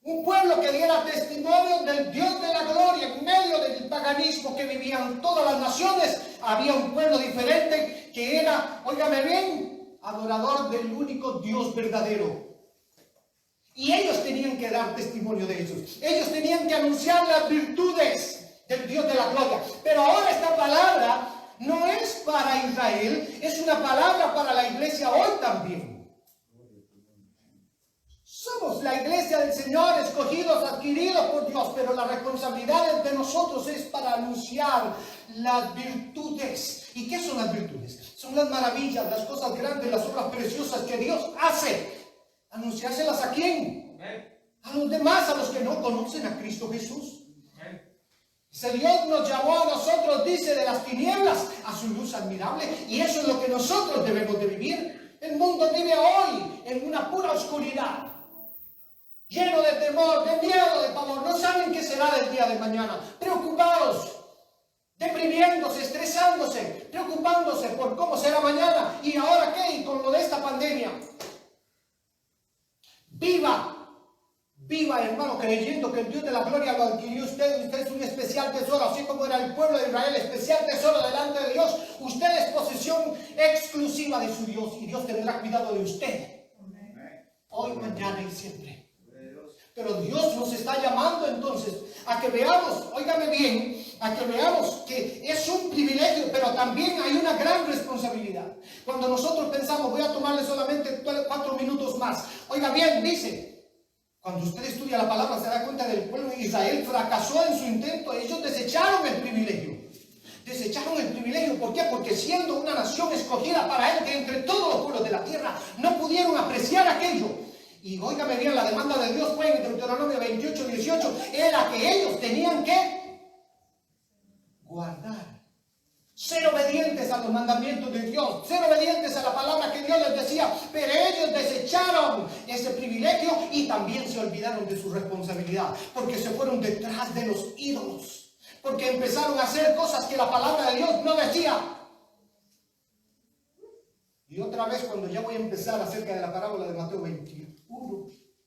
Un pueblo que diera testimonio del Dios de la gloria en medio del paganismo que vivían todas las naciones. Había un pueblo diferente que era, óigame bien, adorador del único Dios verdadero. Y ellos tenían que dar testimonio de eso. Ellos tenían que anunciar las virtudes del Dios de la gloria. Pero ahora esta palabra no es para Israel, es una palabra para la iglesia hoy también. Somos la iglesia del Señor, escogidos, adquiridos por Dios, pero la responsabilidad de nosotros es para anunciar las virtudes. ¿Y qué son las virtudes? Son las maravillas, las cosas grandes, las obras preciosas que Dios hace. ¿Anunciárselas a quién? A los demás, a los que no conocen a Cristo Jesús. Ese Dios nos llamó a nosotros, dice, de las tinieblas a su luz admirable. Y eso es lo que nosotros debemos de vivir. El mundo vive hoy en una pura oscuridad, lleno de temor, de miedo, de pavor. No saben qué será del día de mañana. Preocupados, deprimiéndose, estresándose, preocupándose por cómo será mañana. ¿Y ahora qué? Y con lo de esta pandemia. Viva, hermano, creyendo que el Dios de la gloria lo adquirió usted. Usted es un especial tesoro, así como era el pueblo de Israel, especial tesoro delante de Dios. Usted es posesión exclusiva de su Dios y Dios tendrá cuidado de usted. Hoy, mañana y siempre. Pero Dios nos está llamando entonces a que veamos, óigame bien, a que veamos que es un privilegio, pero también hay una gran responsabilidad. Cuando nosotros pensamos, voy a tomarle solamente 4 minutos más. Oiga bien, dice, cuando usted estudia la palabra se da cuenta que el pueblo de Israel fracasó en su intento. Ellos desecharon el privilegio. Desecharon el privilegio. ¿Por qué? Porque siendo una nación escogida para él de entre todos los pueblos de la tierra, no pudieron apreciar aquello. Y óigame bien, la demanda de Dios fue en Deuteronomio 28, 18, era que ellos tenían que guardar. Ser obedientes a los mandamientos de Dios, ser obedientes a la palabra que Dios les decía, pero ellos desecharon ese privilegio y también se olvidaron de su responsabilidad, porque se fueron detrás de los ídolos, porque empezaron a hacer cosas que la palabra de Dios no decía. Y otra vez, cuando ya voy a empezar acerca de la parábola de Mateo 21,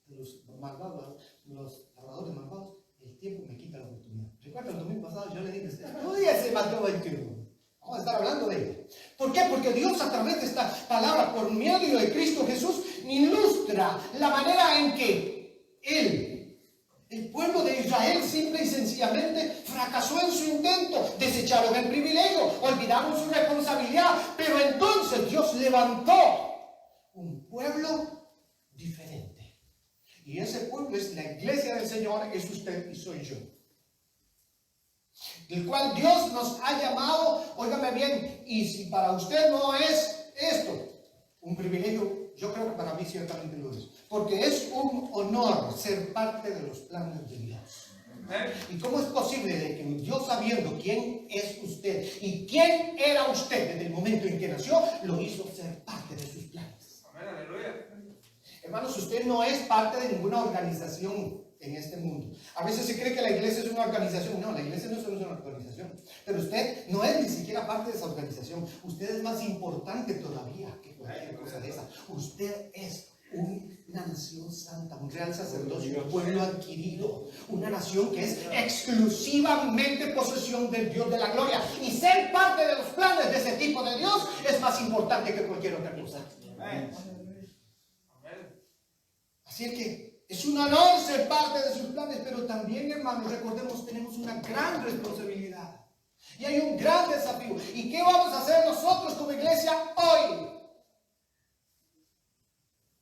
de los malvados, los labradores malvados, el tiempo me quita la oportunidad. Recuerda, el domingo pasado yo le dije, estudia Mateo 21. Vamos a estar hablando de ella. ¿Por qué? Porque Dios a través de esta palabra, por medio de Cristo Jesús, ilustra la manera en que el pueblo de Israel, simple y sencillamente fracasó en su intento, desecharon el privilegio, olvidaron su responsabilidad, pero entonces Dios levantó un pueblo diferente. Y ese pueblo es la iglesia del Señor, es usted y soy yo. Del cual Dios nos ha llamado, óigame bien, y si para usted no es esto un privilegio, yo creo que para mí ciertamente lo es, porque es un honor ser parte de los planes de Dios. ¿Y cómo es posible de que Dios, sabiendo quién es usted y quién era usted desde el momento en que nació, lo hizo ser parte de sus planes? Amén, aleluya. Hermanos, usted no es parte de ninguna organización en este mundo. A veces se cree que la iglesia es una organización. No, la iglesia no es una organización. Pero usted no es ni siquiera parte de esa organización. Usted es más importante todavía que cualquier cosa de esa. Usted es una nación santa, un real sacerdocio, un pueblo adquirido, una nación que es exclusivamente posesión del Dios de la gloria. Y ser parte de los planes de ese tipo de Dios es más importante que cualquier otra cosa. Así es que es un honor ser parte de sus planes, pero también, hermanos, recordemos, tenemos una gran responsabilidad. Y hay un gran desafío. ¿Y qué vamos a hacer nosotros como iglesia hoy?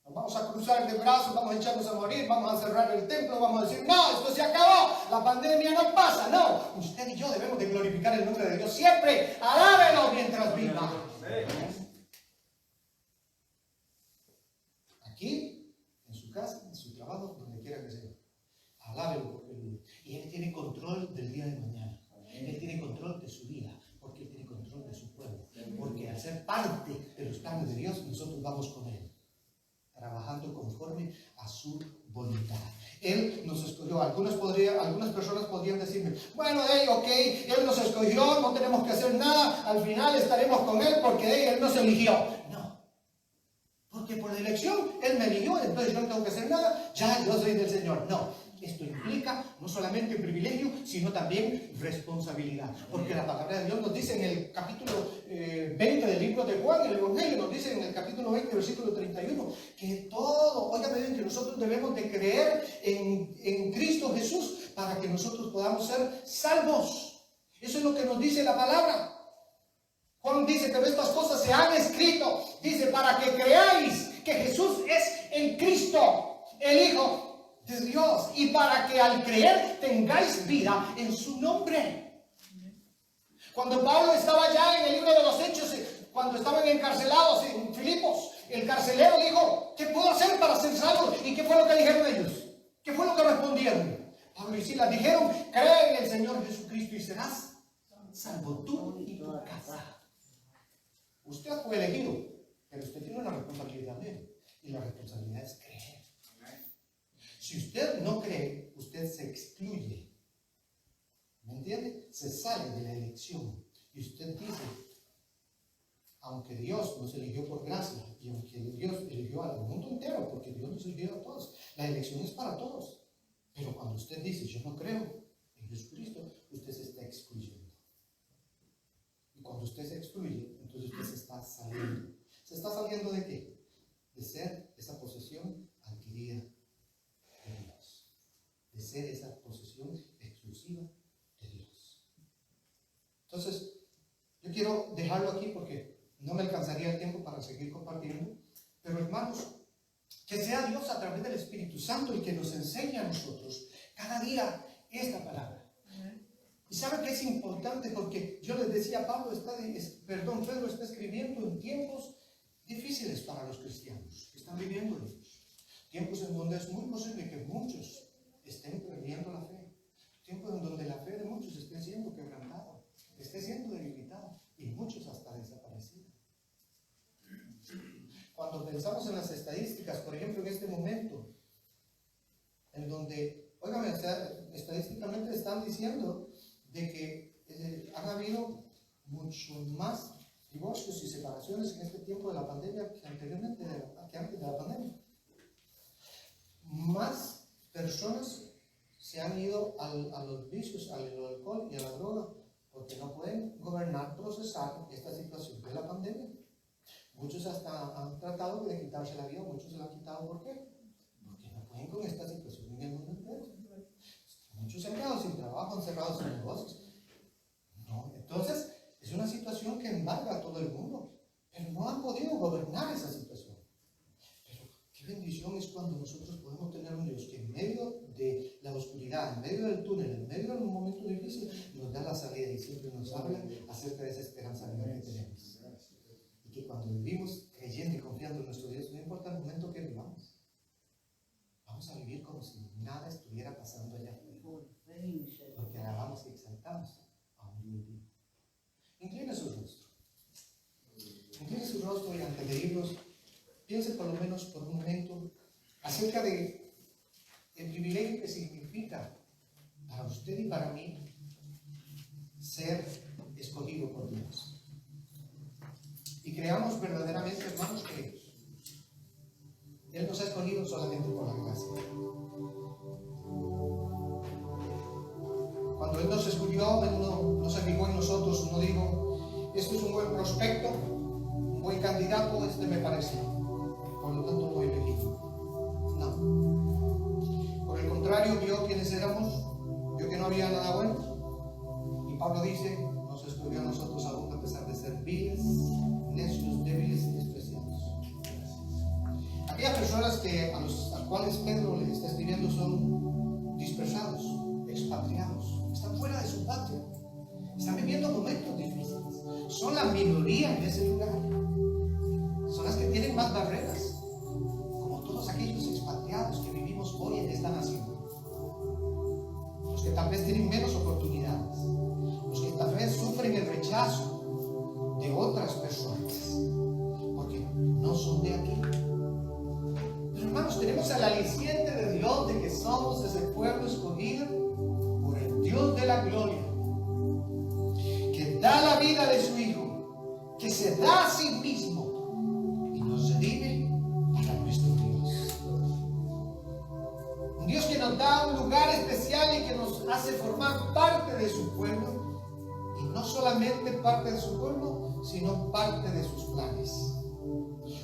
Nos vamos a cruzar de brazos, vamos a echarnos a morir, vamos a cerrar el templo, vamos a decir, no, esto se acabó, la pandemia no pasa. No, usted y yo debemos de glorificar el nombre de Dios siempre. Alábelo mientras viva. Aquí, en su casa, en su trabajo, donde quiera que sea. Alábelo porque Él vive. Y Él tiene control del día de mañana. Él tiene control de su vida, porque Él tiene control de su pueblo. Porque al ser parte de los planes de Dios, nosotros vamos con Él, trabajando conforme a su voluntad. Él nos escogió. Algunas personas podrían decirme, bueno, ok, Él nos escogió, no tenemos que hacer nada, al final estaremos con Él porque Él nos eligió. No, porque por la elección Él me eligió, entonces yo no tengo que hacer nada, ya yo soy del Señor. No, esto implica no solamente privilegio, sino también responsabilidad. Porque la palabra de Dios nos dice en el capítulo 20 del libro de Juan, el Evangelio nos dice en el capítulo 20, versículo 31, que todo, óigame bien, que nosotros debemos de creer en Cristo Jesús para que nosotros podamos ser salvos. Eso es lo que nos dice la palabra. Juan dice, pero estas cosas se han escrito, dice, para que creáis que Jesús es el Cristo, el Hijo de Dios, y para que al creer tengáis vida en su nombre. Cuando Pablo estaba ya en el libro de los Hechos, cuando estaban encarcelados en Filipos, el carcelero dijo, ¿qué puedo hacer para ser salvo? ¿Y qué fue lo que dijeron ellos? ¿Qué fue lo que respondieron? Pablo y Silas dijeron, cree en el Señor Jesucristo y serás salvo tú y tu casa. Usted fue elegido, Pero usted tiene una responsabilidad también. Y la responsabilidad es creer. Si usted no cree, usted se excluye. ¿Me entiende? Se sale de la elección. Y usted dice, aunque Dios nos eligió por gracia, y aunque Dios eligió al mundo entero, porque Dios nos eligió a todos, la elección es para todos. Pero cuando usted dice, yo no creo en Jesucristo, usted se está excluyendo. Y cuando usted se excluye, entonces usted se está saliendo. ¿Se está saliendo de qué? De ser esa posesión adquirida de Dios. De ser esa posesión exclusiva de Dios. Entonces, yo quiero dejarlo aquí porque no me alcanzaría el tiempo para seguir compartiendo. Pero hermanos, que sea Dios a través del Espíritu Santo el que nos enseñe a nosotros cada día esta palabra. Y sabe que es importante porque yo les decía, Pedro está escribiendo en tiempos difíciles para los cristianos que están viviendo ellos. Tiempos en donde es muy posible que muchos estén perdiendo la fe. Tiempos en donde la fe de muchos esté siendo quebrantada, esté siendo debilitada y muchos hasta desaparecida. Cuando pensamos en las estadísticas, por ejemplo, en este momento, en donde, óigame, estadísticamente están diciendo de que han habido mucho más divorcios y separaciones en este tiempo de la pandemia que anteriormente, que antes de la pandemia. Más personas se han ido a los vicios, al alcohol y a la droga, porque no pueden gobernar, procesar esta situación de la pandemia. Muchos hasta han tratado de quitarse la vida, muchos se la han quitado. ¿Por qué? Porque no pueden con esta situación en el mundo entero. Muchos se han quedado sin trabajo, encerrados en negocios. No, entonces es una situación que embarga a todo el mundo, pero no han podido gobernar esa situación. Pero qué bendición es cuando nosotros podemos tener un Dios que en medio de la oscuridad, en medio del túnel, en medio de un momento difícil, nos da la salida y siempre nos habla acerca de esa esperanza viva que tenemos. Y que cuando vivimos creyendo y confiando en nuestro Dios, no importa el momento que vivamos, vamos a vivir como si nada estuviera pasando allá afuera. Porque alabamos y exaltamos a un Dios vivo. Incline su rostro. Incline su rostro y antes de irnos, piense por lo menos por un momento acerca de el privilegio que significa para usted y para mí ser escogido por Dios. Y creamos verdaderamente, hermanos, que Él nos ha escogido solamente por la gracia. Cuando Él nos escogió, Él no se fijó en nosotros, no dijo, esto es un buen prospecto, un buen candidato, este me parece, por lo tanto lo elegí. No. Por el contrario, vio quiénes éramos, vio que no había nada bueno. Y Pablo dice, nos escogió a nosotros aún a pesar de ser viles, necios, débiles y despreciados. Aquellas personas a las cuales Pedro les está escribiendo son dispersados, expatriados, están fuera de su patria, están viviendo momentos difíciles, son la minoría en ese lugar, son las que tienen más barreras, como todos aquellos expatriados que vivimos hoy en esta nación, los que tal vez tienen menos oportunidades, los que tal vez sufren el rechazo de otras personas, porque no son de aquí. Pero hermanos, tenemos el aliciente de Dios de que somos ese pueblo escogido por el Dios de la gloria, que da la vida de su Hijo, que se da a sí mismo y nos redime para nuestro Dios. Un Dios que nos da un lugar especial y que nos hace formar parte de su pueblo, y no solamente parte de su pueblo, sino parte de sus planes.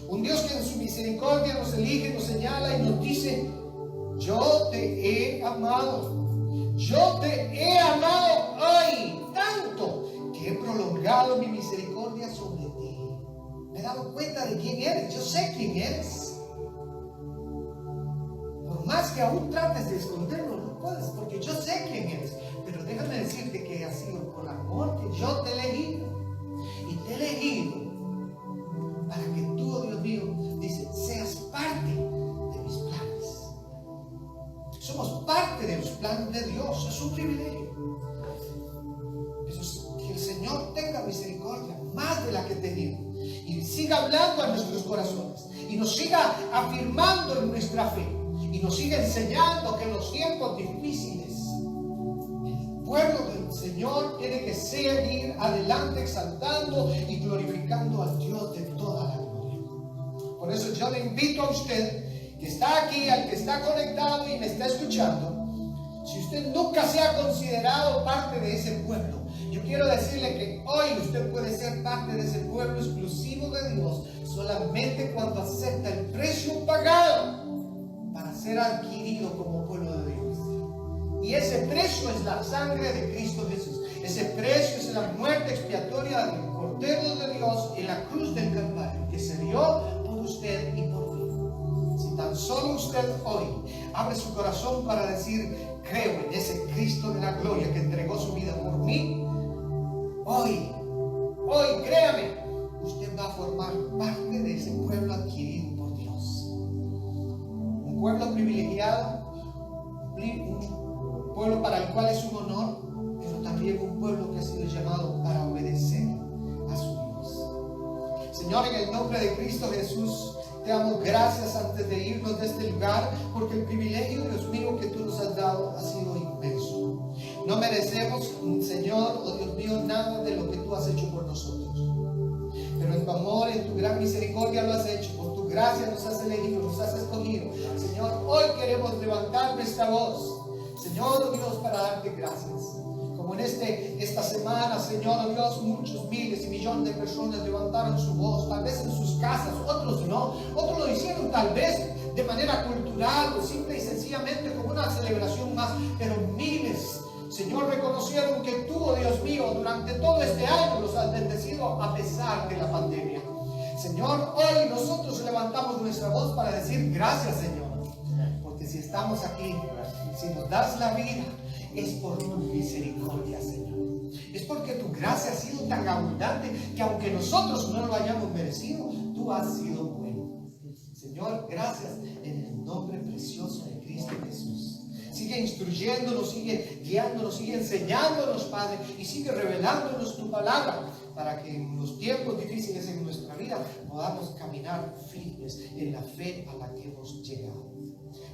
Un Dios que en su misericordia nos elige, nos señala y nos dice, yo te he amado. Yo te he amado hoy tanto que he prolongado mi misericordia sobre ti. Me he dado cuenta de quién eres. Yo sé quién eres. Por más que aún trates de esconderlo, no puedes, porque yo sé quién eres. Pero déjame decirte que ha sido por amor que yo te he elegido. Y te he elegido para que tú, oh Dios mío, dice, seas parte de mis planes. Somos parte de los planes de Dios, es un privilegio. Eso es, que el Señor tenga misericordia, más de la que he tenido. Y siga hablando a nuestros corazones y nos siga afirmando en nuestra fe y nos siga enseñando que en los tiempos difíciles el pueblo del Señor tiene que seguir adelante exaltando y glorificando al Dios de toda la gloria. Por eso yo le invito a usted que está aquí, al que está conectado y me está escuchando, si usted nunca se ha considerado parte de ese pueblo, yo quiero decirle que hoy usted puede ser parte de ese pueblo exclusivo de Dios solamente cuando acepta el precio pagado para ser adquirido como pueblo de Dios. Y ese precio es la sangre de Cristo Jesús. Ese precio es la muerte expiatoria del Cordero de Dios en la cruz del Calvario, que se dio por usted y por mí. Si tan solo usted hoy abre su corazón para decir, creo en ese Cristo de la gloria que entregó su vida por mí, hoy, créame, usted va a formar parte de ese pueblo adquirido por Dios. Un pueblo privilegiado, un pueblo para el cual es un honor, pero también un pueblo que ha sido llamado para obedecer a su Dios. Señor, en el nombre de Cristo Jesús, te damos gracias antes de irnos de este lugar, porque el privilegio, Dios mío, que tú nos has dado ha sido inmenso. No merecemos, Señor, oh Dios mío, nada de lo que tú has hecho por nosotros. Pero en tu amor, en tu gran misericordia lo has hecho. Por tu gracia nos has elegido, nos has escogido. Señor, hoy queremos levantar nuestra voz, Señor, oh Dios, para darte gracias. Como en esta semana, Señor, oh Dios, muchos miles y millones de personas levantaron su voz, tal vez en sus casas, otros no. Otros lo hicieron tal vez de manera cultural o simple y sencillamente como una celebración más. Pero miles, Señor, reconocieron que tú, oh Dios mío, durante todo este año los has bendecido a pesar de la pandemia. Señor, hoy nosotros levantamos nuestra voz para decir gracias, Señor. Porque si estamos aquí, si nos das la vida, es por tu misericordia, Señor. Es porque tu gracia ha sido tan abundante que aunque nosotros no lo hayamos merecido, tú has sido bueno. Señor, gracias en el nombre precioso de Cristo Jesús. Sigue instruyéndonos, sigue guiándonos, sigue enseñándonos, Padre, y sigue revelándonos tu palabra para que en los tiempos difíciles en nuestra vida podamos caminar firmes en la fe a la que hemos llegado.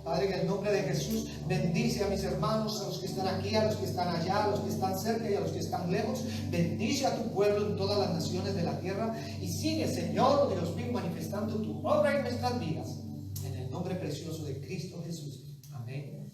Padre, en el nombre de Jesús, bendice a mis hermanos, a los que están aquí, a los que están allá, a los que están cerca y a los que están lejos. Bendice a tu pueblo en todas las naciones de la tierra y sigue, Señor, Dios mío, manifestando tu obra en nuestras vidas. En el nombre precioso de Cristo Jesús. Amén.